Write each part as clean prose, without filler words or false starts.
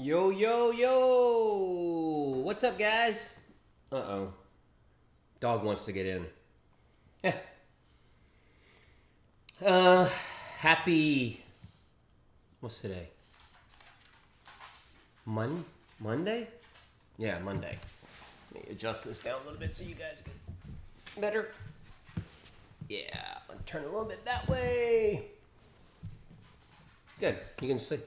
Yo, yo, yo! What's up, guys? Uh-oh. Dog wants to get in. Yeah. Uh, happy... What's today? Monday? Yeah, Monday. Let me adjust this down a little bit so you guys get better. Yeah, I'll turn a little bit that way. Good. You can see.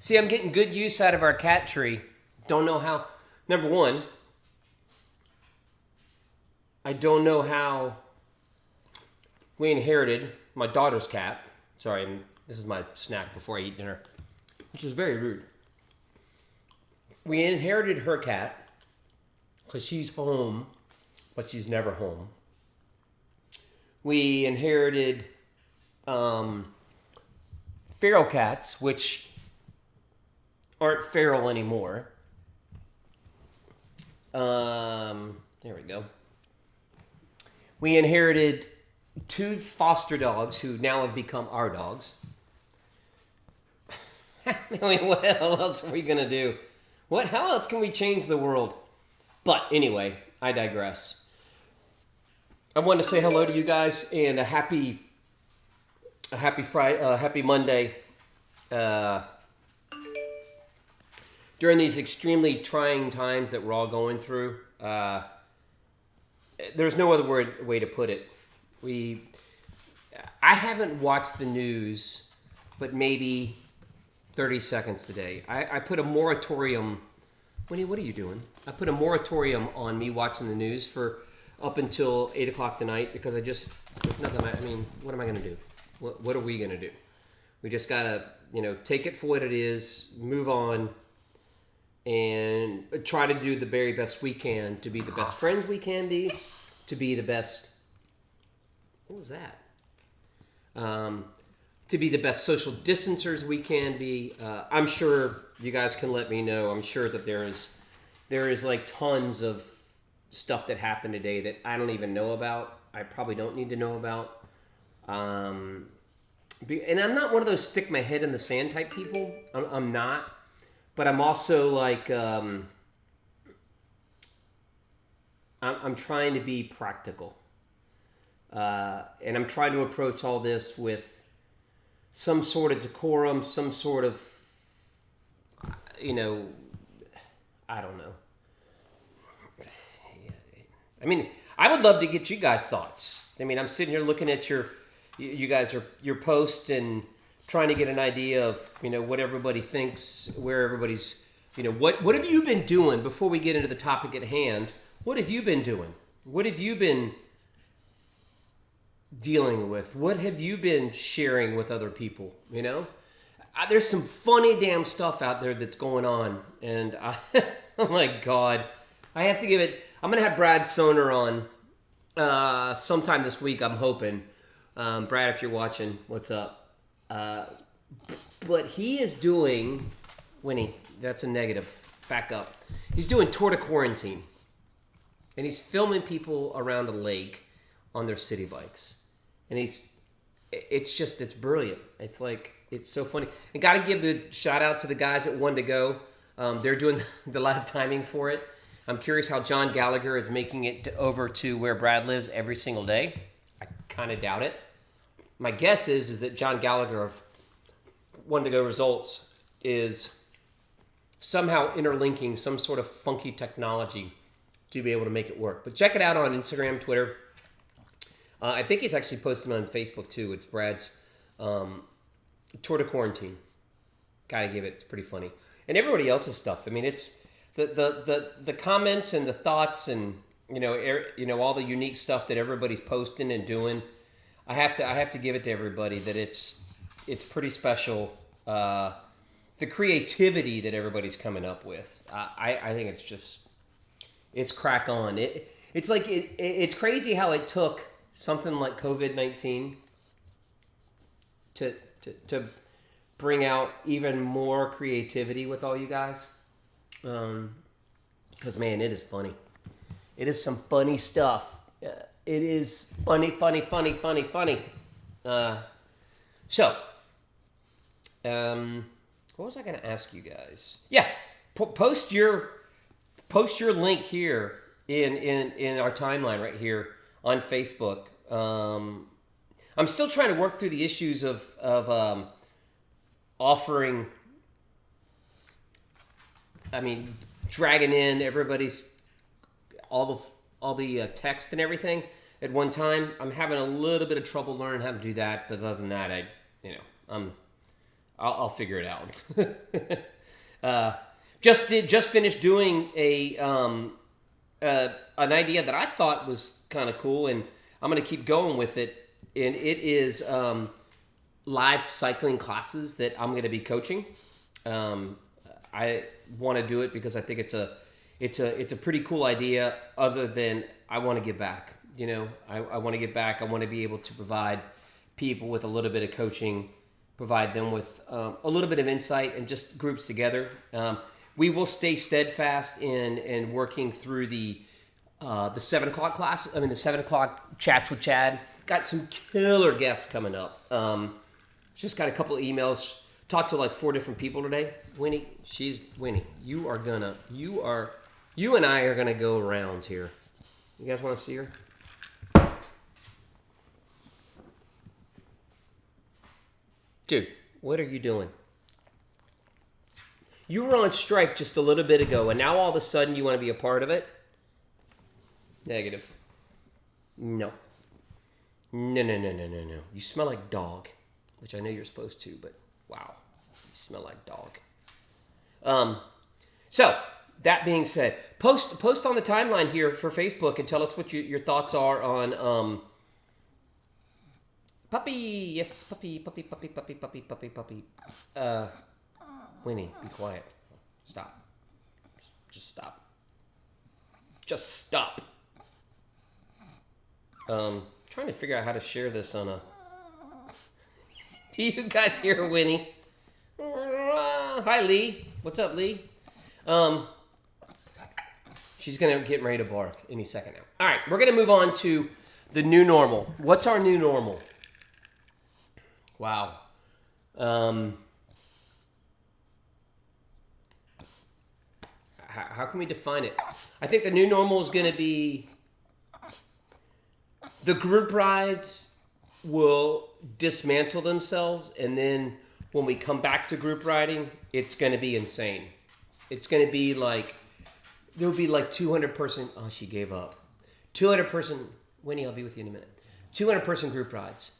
See, I'm getting good use out of our cat tree. Don't know how. Number one, I don't know how we inherited my daughter's cat. Sorry, this is my snack before I eat dinner, which is very rude. We inherited her cat because she's home, but she's never home. We inherited feral cats, which aren't feral anymore. There we go. We inherited 2 foster dogs who now have become our dogs. I mean, what else are we going to do? How else can we change the world? But anyway, I digress. I wanted to say hello to you guys and a happy Friday, happy Monday. During these extremely trying times that we're all going through, there's no other way to put it. I haven't watched the news, but maybe 30 seconds today. I put a moratorium. Winnie, what are you doing? I put a moratorium on me watching the news for up until 8 o'clock tonight because there's nothing. I mean, what am I going to do? What are we going to do? We just got to, take it for what it is, move on, and try to do the very best we can to be the best friends we can be, to be the best... What was that? To be the best social distancers we can be. I'm sure you guys can let me know. I'm sure that there is like tons of stuff that happened today that I don't even know about. I probably don't need to know about. And I'm not one of those stick my head in the sand type people. I'm not. But I'm also like, I'm trying to be practical. And I'm trying to approach all this with some sort of decorum, some sort of, I don't know. I mean, I would love to get you guys' thoughts. I mean, I'm sitting here looking at your post and trying to get an idea of, what everybody thinks, where everybody's, what have you been doing before we get into the topic at hand? What have you been doing? What have you been dealing with? What have you been sharing with other people? There's some funny damn stuff out there that's going on, and oh my God, I have to give it. I'm gonna have Brad Soner on sometime this week. I'm hoping. Brad, if you're watching, what's up? But he is doing, Winnie. That's a negative. Back up. He's doing Tour de Quarantine, and he's filming people around a lake on their city bikes. And it's brilliant. It's like, it's so funny. And got to give the shout out to the guys at One to Go. They're doing the live timing for it. I'm curious how John Gallagher is making it over to where Brad lives every single day. I kind of doubt it. My guess is that John Gallagher of One to Go Results is somehow interlinking some sort of funky technology to be able to make it work. But check it out on Instagram, Twitter. I think he's actually posted on Facebook too. It's Brad's Tour de Quarantine. Gotta give it. It's pretty funny. And everybody else's stuff. I mean, it's the comments and the thoughts and all the unique stuff that everybody's posting and doing. I have to give it to everybody that it's pretty special. The creativity that everybody's coming up with. I think it's crack on. It's crazy how it took something like COVID-19 to bring out even more creativity with all you guys. Because, man, it is funny. It is some funny stuff. It is funny. So, what was I going to ask you guys? Yeah, post your link here in our timeline right here on Facebook. I'm still trying to work through the issues of offering. I mean, dragging in everybody's all the text and everything at one time. I'm having a little bit of trouble learning how to do that, but other than that, I'll figure it out. Just finished doing an idea that I thought was kind of cool, and I'm going to keep going with it. And it is live cycling classes that I'm going to be coaching. I want to do it because I think it's a pretty cool idea. Other than I want to give back, I want to give back. I want to be able to provide people with a little bit of coaching, provide them with a little bit of insight, and just groups together. We will stay steadfast in working through the 7 o'clock class. I mean, the 7 o'clock chats with Chad. Got some killer guests coming up. Just got a couple of emails. Talked to like 4 different people today. Winnie, you and I are gonna go rounds here. You guys want to see her? Dude, what are you doing? You were on strike just a little bit ago, and now all of a sudden you want to be a part of it? Negative. No. No. You smell like dog, which I know you're supposed to, but wow, you smell like dog. So that being said, post on the timeline here for Facebook and tell us what your thoughts are on puppy. Yes, puppy. Winnie, be quiet. Stop. Just stop. Trying to figure out how to share this on a. Do you guys hear Winnie? Hi, Lee. What's up, Lee? She's gonna get ready to bark any second now. All right, we're gonna move on to the new normal. What's our new normal? Wow. How can we define it? I think the new normal is gonna be. The group rides will dismantle themselves, and then when we come back to group riding, it's going to be insane. It's going to be like, there'll be like 200 person, oh, she gave up. 200 person, Winnie, I'll be with you in a minute. 200 person group rides.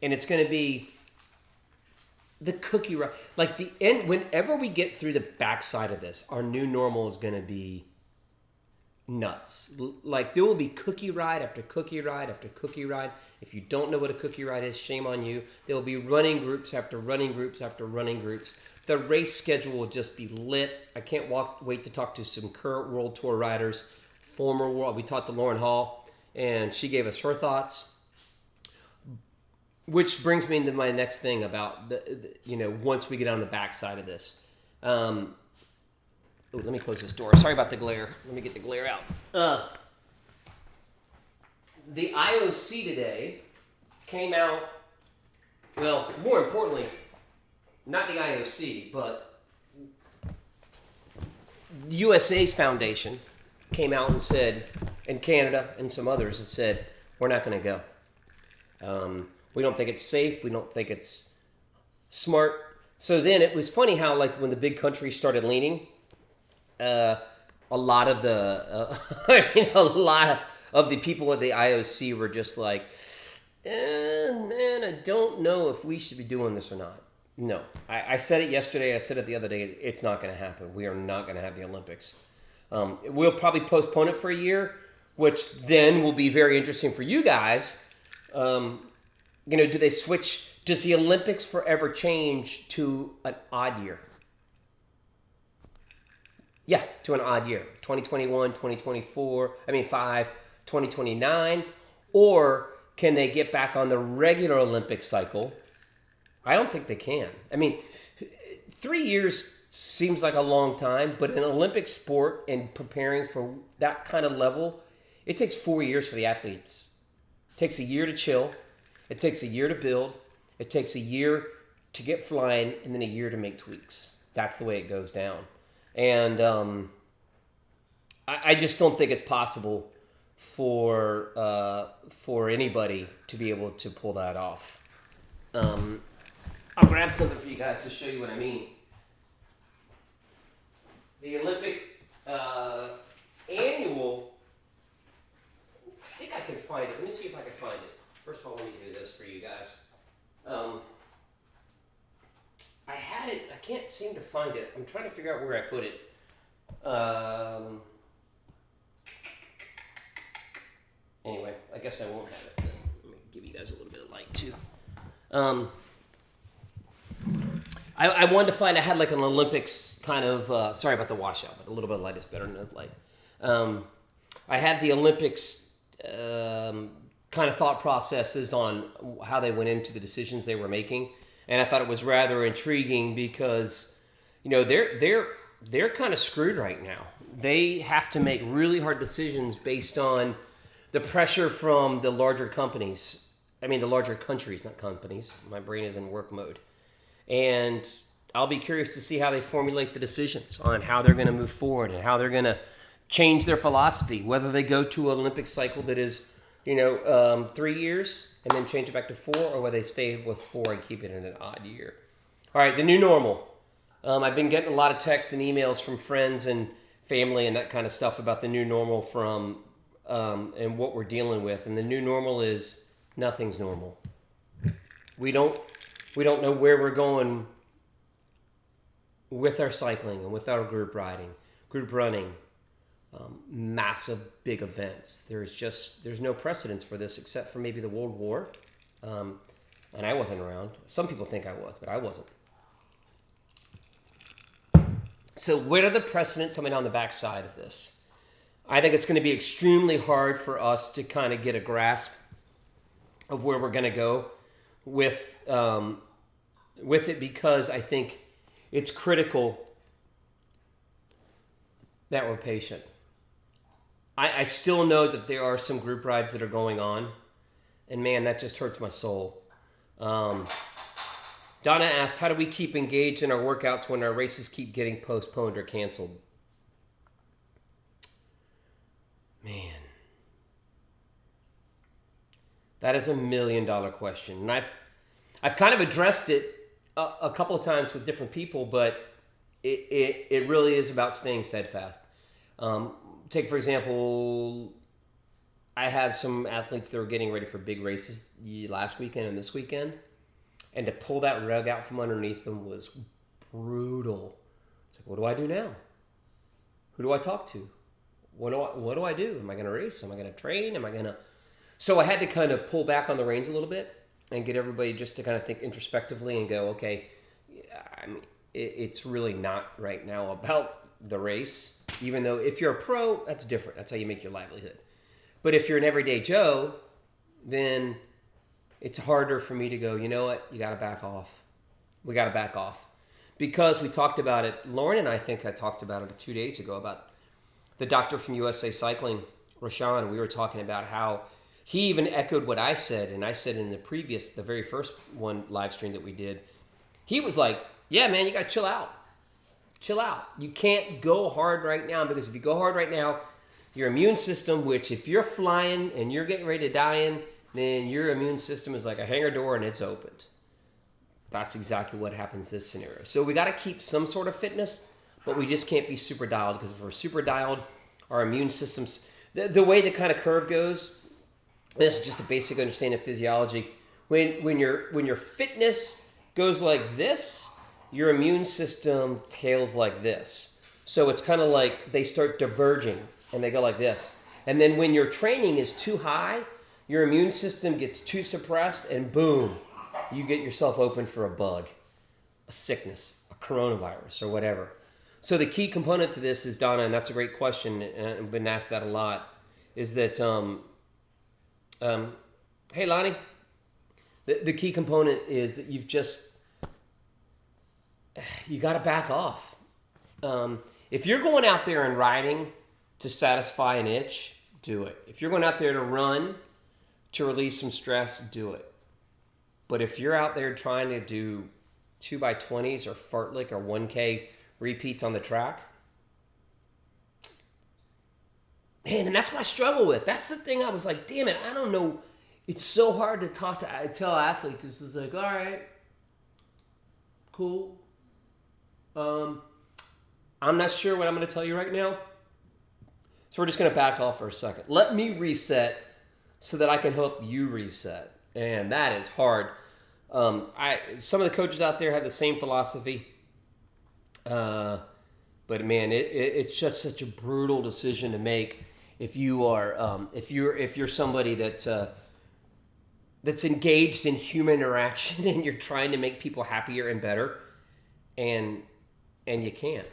And it's going to be the cookie ride. Like the end, whenever we get through the backside of this, our new normal is going to be nuts. Like there will be cookie ride after cookie ride after cookie ride. If you don't know what a cookie ride is, shame on you. There will be running groups after running groups after running groups. The race schedule will just be lit. I can't wait to talk to some current World Tour riders, former World. We talked to Lauren Hall, and she gave us her thoughts. Which brings me into my next thing about once we get on the backside of this. Let me close this door. Sorry about the glare. Let me get the glare out. The IOC today came out, well, more importantly, not the IOC, but USA's foundation came out and said, and Canada and some others have said, we're not going to go. We don't think it's safe. We don't think it's smart. So then it was funny how, like, when the big countries started leaning, a lot of the people at the IOC were just like, man, I don't know if we should be doing this or not. No, I said it yesterday. I said it the other day. It's not going to happen. We are not going to have the Olympics. We'll probably postpone it for a year, which then will be very interesting for you guys. Do they switch? Does the Olympics forever change to an odd year? Yeah, to an odd year. 2021, 2024, 2029. Or can they get back on the regular Olympic cycle? I don't think they can. 3 years seems like a long time, but in Olympic sport and preparing for that kind of level, it takes 4 years for the athletes. It takes a year to chill. It takes a year to build. It takes a year to get flying, and then a year to make tweaks. That's the way it goes down. And I just don't think it's possible for anybody to be able to pull that off. I'll grab something for you guys to show you what I mean. The Olympic annual, I think I can find it. Let me see if I can find it. First of all, let me do this for you guys. I had it. I can't seem to find it. I'm trying to figure out where I put it. Anyway, I guess I won't have it. Let me give you guys a little bit of light too. I wanted to find. I had like an Olympics kind of. Sorry about the washout, but a little bit of light is better than no light. I had the Olympics kind of thought processes on how they went into the decisions they were making, and I thought it was rather intriguing because, you know, they're kind of screwed right now. They have to make really hard decisions based on the pressure from the larger companies. I mean, the larger countries, not companies. My brain is in work mode. And I'll be curious to see how they formulate the decisions on how they're going to move forward and how they're going to change their philosophy, whether they go to an Olympic cycle that is, 3 years and then change it back to 4, or whether they stay with 4 and keep it in an odd year. All right, the new normal. I've been getting a lot of texts and emails from friends and family and that kind of stuff about the new normal from and what we're dealing with. And the new normal is nothing's normal. We don't know where we're going with our cycling and with our group riding, group running, massive big events. There's no precedence for this except for maybe the World War. And I wasn't around. Some people think I was, but I wasn't. So what are the precedents coming on the backside of this? I think it's going to be extremely hard for us to kind of get a grasp of where we're going to go with it, because I think it's critical that we're patient. I still know that there are some group rides that are going on, and man, that just hurts my soul. Donna asked, how do we keep engaged in our workouts when our races keep getting postponed or canceled? Man, that is $1 million question. And I've kind of addressed it a couple of times with different people, but it really is about staying steadfast. Take, for example, I had some athletes that were getting ready for big races last weekend and this weekend, and to pull that rug out from underneath them was brutal. It's like, what do I do now? Who do I talk to? What do I do? Am I going to race? Am I going to train? So I had to kind of pull back on the reins a little bit and get everybody just to kind of think introspectively and go, okay, I mean, it's really not right now about the race, even though if you're a pro, that's different. That's how you make your livelihood. But if you're an everyday Joe, then it's harder for me to go, you know what, you got to back off. We got to back off. Because we talked about it, Lauren and I think I talked about it 2 days ago, about the doctor from USA Cycling, Rashawn. We were talking about how he even echoed what I said, and I said in the very first one live stream that we did. He was like, yeah, man, you got to chill out. Chill out. You can't go hard right now, because if you go hard right now, your immune system, which if you're flying and you're getting ready to die in, then your immune system is like a hangar door and it's opened. That's exactly what happens in this scenario. So we got to keep some sort of fitness, but we just can't be super dialed, because if we're super dialed, our immune systems, the way the kind of curve goes, this is just a basic understanding of physiology. When your fitness goes like this, your immune system tails like this. So it's kind of like they start diverging and they go like this. And then when your training is too high, your immune system gets too suppressed, and boom, you get yourself open for a bug, a sickness, a coronavirus, or whatever. So the key component to this is, Donna, and that's a great question, and I've been asked that a lot, is that, hey, Lonnie, the key component is that you got to back off. If you're going out there and riding to satisfy an itch, do it. If you're going out there to run to release some stress, do it. But if you're out there trying to do 2x20s or fartlek or 1K repeats on the track, Man, and that's what I struggle with. That's the thing I was like, damn it, I don't know. It's so hard to tell athletes. It's just like, all right, cool. I'm not sure what I'm going to tell you right now. So we're just going to back off for a second. Let me reset so that I can help you reset. And that is hard. Some of the coaches out there have the same philosophy. But man, it's just such a brutal decision to make if you are if you're somebody that's engaged in human interaction and you're trying to make people happier and better, and you can't.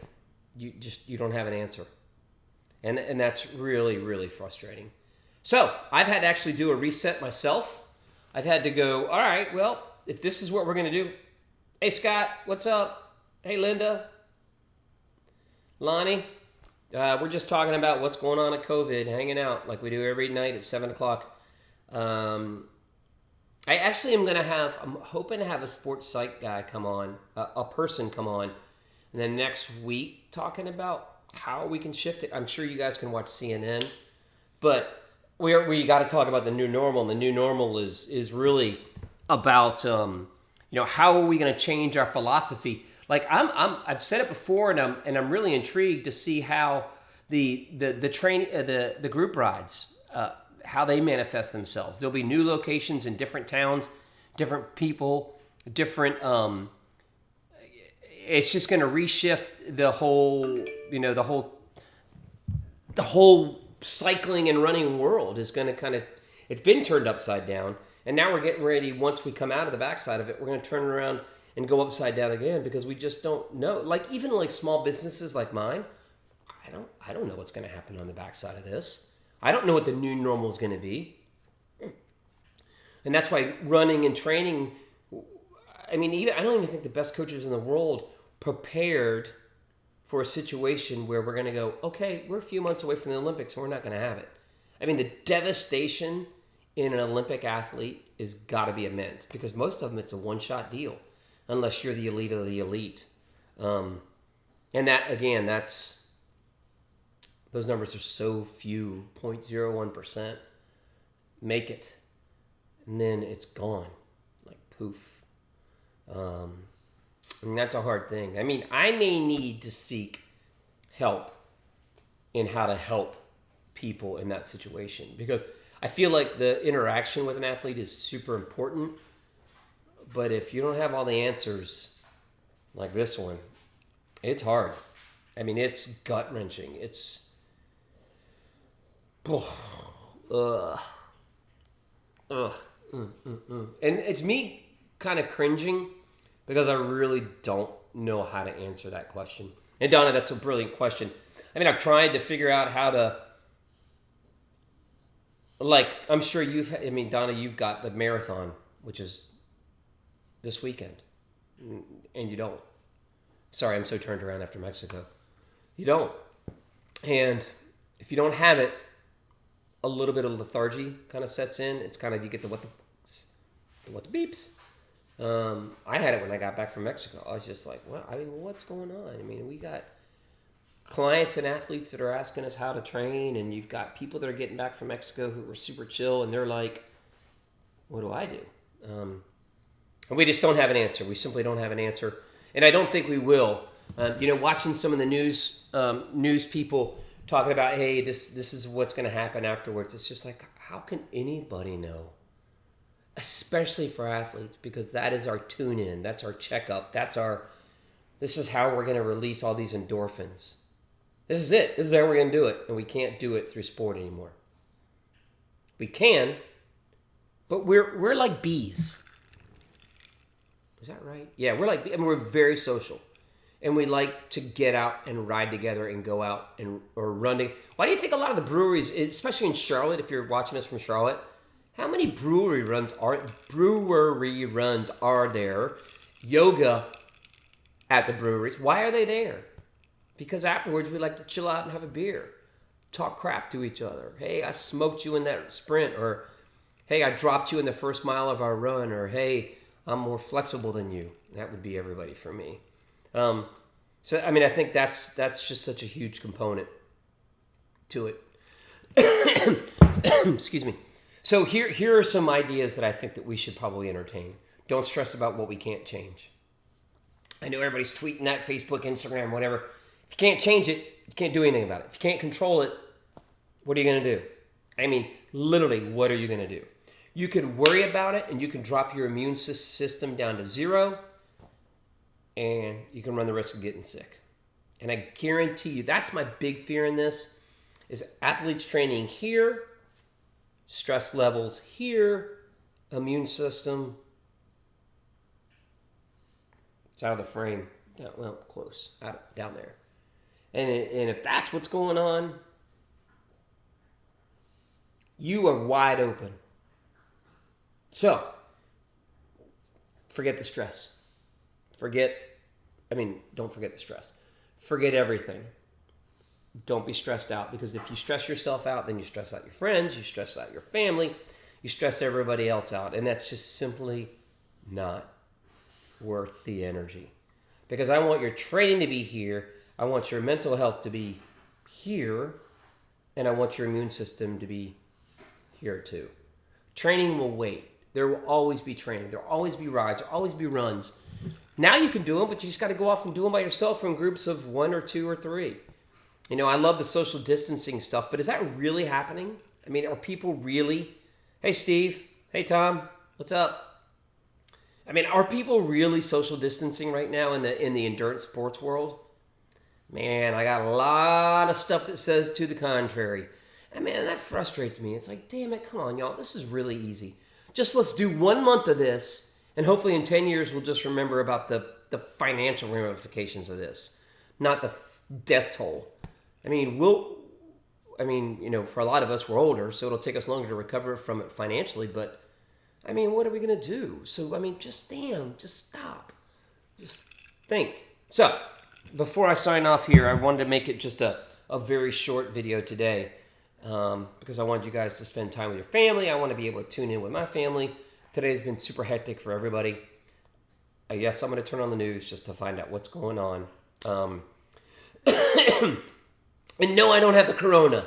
You don't have an answer. And that's really, really frustrating. So I've had to actually do a reset myself. I've had to go, all right, well, if this is what we're going to do. Hey, Scott, what's up? Hey, Linda. Lonnie. We're just talking about what's going on at COVID, hanging out like we do every night at 7 o'clock. I actually I'm hoping to have a sports psych guy come on, a person come on, and then next week talking about how we can shift it. I'm sure you guys can watch CNN, but we got to talk about the new normal. And the new normal is really about how are we going to change our philosophy? Like I've said it before, and I'm really intrigued to see how the group rides how they manifest themselves. There'll be new locations in different towns, different people, different. It's just going to reshift the whole cycling and running world is going to it's been turned upside down. And now we're getting ready, once we come out of the backside of it, we're going to turn around and go upside down again because we just don't know. Like even like small businesses like mine, I don't know what's going to happen on the backside of this. I don't know what the new normal is going to be. And that's why running and training, I don't even think the best coaches in the world prepared for a situation where we're going to go, okay, we're a few months away from the Olympics and we're not going to have it. I mean, the devastation in an Olympic athlete is got to be immense because most of them, it's a one-shot deal unless you're the elite of the elite. And that, again, those numbers are so few, 0.01% make it. And then it's gone, like poof. And that's a hard thing. I mean, I may need to seek help in how to help people in that situation because I feel like the interaction with an athlete is super important. But if you don't have all the answers like this one, it's hard. I mean, it's gut-wrenching. It's... And it's me kind of cringing because I really don't know how to answer that question. And Donna, that's a brilliant question. I mean, I've tried to figure out how to, like, I'm sure Donna, you've got the marathon, which is this weekend, and you don't. Sorry, I'm so turned around after Mexico. You don't. And if you don't have it, a little bit of lethargy kind of sets in. It's kind of, you get the what the beeps. I had it when I got back from Mexico. I was just like, well, what's going on? I mean, we got clients and athletes that are asking us how to train, and you've got people that are getting back from Mexico who were super chill, and they're like, what do I do? And we just don't have an answer. We simply don't have an answer. And I don't think we will. Watching some of the news people talking about, hey, this is what's going to happen afterwards. It's just like, how can anybody know? Especially for athletes, because that is our tune-in. That's our checkup. This is how we're going to release all these endorphins. This is it. This is how we're going to do it. And we can't do it through sport anymore. We can, but we're like bees. Is that right? Yeah, we're like, we're very social. And we like to get out and ride together and go out or run. Why do you think a lot of the breweries, especially in Charlotte, if you're watching us from Charlotte, how many brewery runs are there? Yoga at the breweries. Why are they there? Because afterwards we like to chill out and have a beer. Talk crap to each other. Hey, I smoked you in that sprint. Or, hey, I dropped you in the first mile of our run. Or, hey, I'm more flexible than you. That would be everybody for me. I think that's just such a huge component to it. Excuse me. So here are some ideas that I think that we should probably entertain. Don't stress about what we can't change. I know everybody's tweeting that, Facebook, Instagram, whatever. If you can't change it, you can't do anything about it. If you can't control it, what are you going to do? I mean, literally, what are you going to do? You could worry about it, and you can drop your immune system down to 0, and you can run the risk of getting sick. And I guarantee you, that's my big fear in this, is athletes training here, stress levels here, immune system, it's out of the frame. Well, close, down there. And if that's what's going on, you are wide open. So, forget the stress. Don't forget the stress. Forget everything. Don't be stressed out, because if you stress yourself out, then you stress out your friends, you stress out your family, you stress everybody else out. And that's just simply not worth the energy. Because I want your training to be here, I want your mental health to be here, and I want your immune system to be here too. Training will wait. There will always be training. There will always be rides. There will always be runs. Now you can do them, but you just got to go off and do them by yourself in groups of 1 or 2 or 3. You know, I love the social distancing stuff, but is that really happening? I mean, are people really... Hey, Steve. Hey, Tom. What's up? I mean, are people really social distancing right now in the endurance sports world? Man, I got a lot of stuff that says to the contrary. And man, that frustrates me. It's like, damn it, come on, y'all. This is really easy. Just let's do 1 month of this, and hopefully in 10 years we'll just remember about the financial ramifications of this, not the death toll. I mean, for a lot of us, we're older, so it'll take us longer to recover from it financially, but, I mean, what are we going to do? So, I mean, just stop. Just think. So, before I sign off here, I wanted to make it just a very short video today, because I wanted you guys to spend time with your family. I want to be able to tune in with my family. Today's been super hectic for everybody. Yes, I'm going to turn on the news just to find out what's going on. And no, I don't have the corona.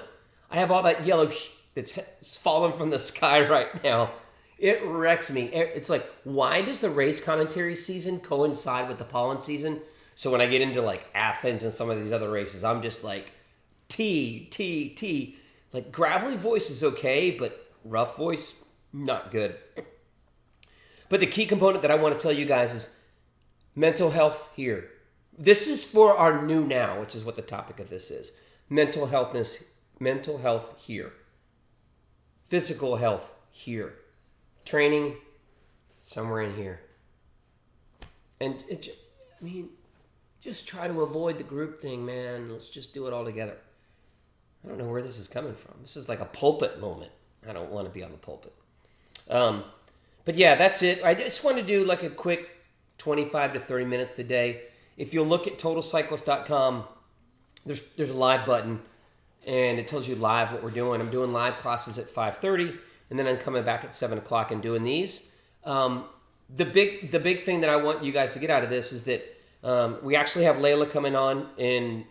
I have all that yellow that's falling from the sky right now. It wrecks me. It's like, why does the race commentary season coincide with the pollen season? So when I get into like Athens and some of these other races, I'm just like, T. Like gravelly voice is okay, but rough voice, not good. But the key component that I want to tell you guys is mental health here. This is for our new now, which is what the topic of this is. Mental health here. Physical health here. Training somewhere in here. And just try to avoid the group thing, man. Let's just do it all together. I don't know where this is coming from. This is like a pulpit moment. I don't want to be on the pulpit. But yeah, that's it. I just want to do like a quick 25 to 30 minutes today. If you'll look at totalcyclist.com, there's a live button, and it tells you live what we're doing. I'm doing live classes at 5:30, and then I'm coming back at 7 o'clock and doing these. The big thing that I want you guys to get out of this is that we actually have Layla coming on in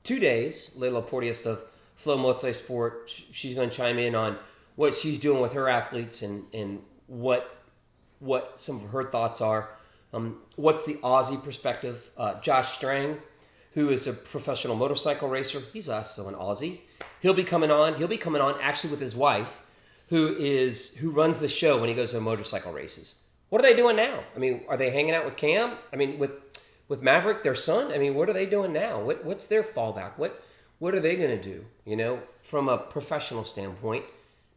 2 days. Layla Porteous of Flow Multisport. She's going to chime in on what she's doing with her athletes and what some of her thoughts are. What's the Aussie perspective? Josh Strang, who is a professional motorcycle racer. He's also an Aussie. He'll be coming on. He'll be coming on actually with his wife, who runs the show when he goes to motorcycle races. What are they doing now? I mean, are they hanging out with Cam? I mean, with Maverick, their son? I mean, what are they doing now? What's their fallback? What are they going to do, from a professional standpoint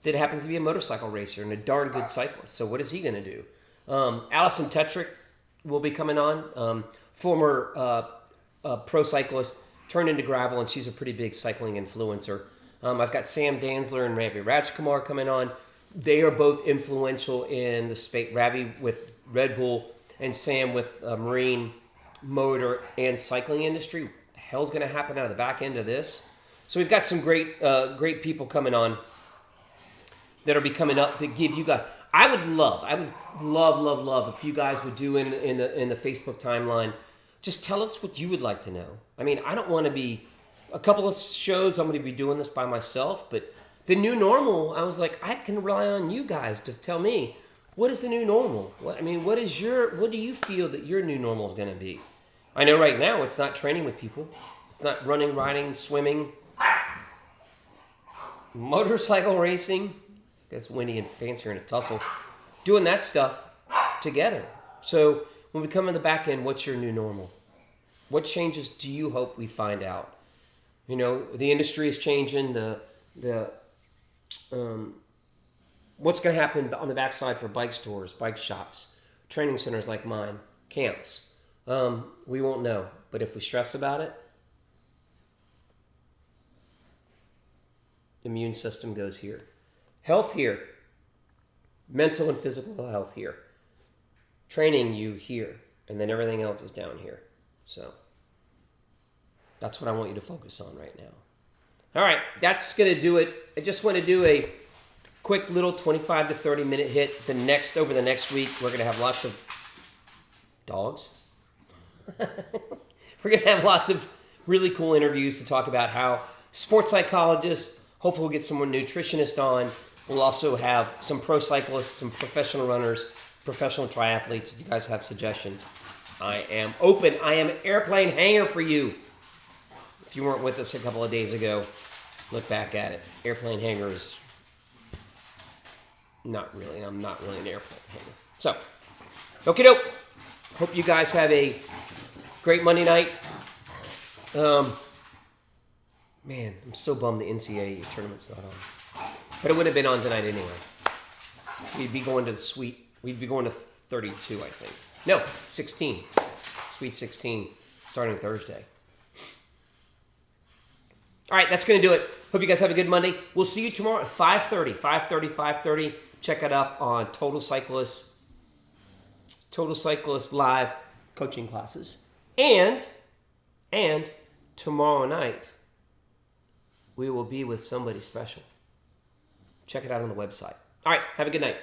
that happens to be a motorcycle racer and a darn good cyclist? So what is he going to do? Allison Tetrick will be coming on, former pro cyclist, turned into gravel, and she's a pretty big cycling influencer. I've got Sam Danzler and Ravi Rajkumar coming on. They are both influential in the space. Ravi with Red Bull and Sam with marine, motor, and cycling industry. What the hell's going to happen out of the back end of this? So we've got some great people coming on that will be coming up to give you guys. I would love if you guys would do in the Facebook timeline. Just tell us what you would like to know. I mean, I don't want to be a couple of shows. I'm going to be doing this by myself, but The new normal, I was like, I can rely on you guys to tell me, what is the new normal? What do you feel that your new normal is going to be? I know right now it's not training with people. It's not running, riding, swimming, motorcycle racing. That's Winnie and Fancy are in a tussle. Doing that stuff together. So when we come in the back end, what's your new normal? What changes do you hope we find out? You know, the industry is changing. What's going to happen on the backside for bike stores, bike shops, training centers like mine, camps? We won't know. But if we stress about it, immune system goes here. Health here. Mental and physical health here. Training you here. And then everything else is down here. So that's what I want you to focus on right now. All right, that's going to do it. I just want to do a quick little 25 to 30 minute hit. Over the next week, we're going to have lots of dogs. We're going to have lots of really cool interviews to talk about how sports psychologists, hopefully we'll get some more nutritionists on. We'll also have some pro cyclists, some professional runners, professional triathletes. If you guys have suggestions, I am open. I am airplane hanger for you. If you weren't with us a couple of days ago, look back at it. Airplane hanger is not really. I'm not really an airplane hanger. So, okie doke. Hope you guys have a great Monday night. Man, I'm so bummed the NCAA tournament's not on. But it would have been on tonight anyway. We'd be going to We'd be going to 32, I think. No, 16. Sweet 16, starting Thursday. All right, that's going to do it. Hope you guys have a good Monday. We'll see you tomorrow at 5:30. Check it up on Total Cyclist live coaching classes. And tomorrow night, we will be with somebody special. Check it out on the website. All right, have a good night.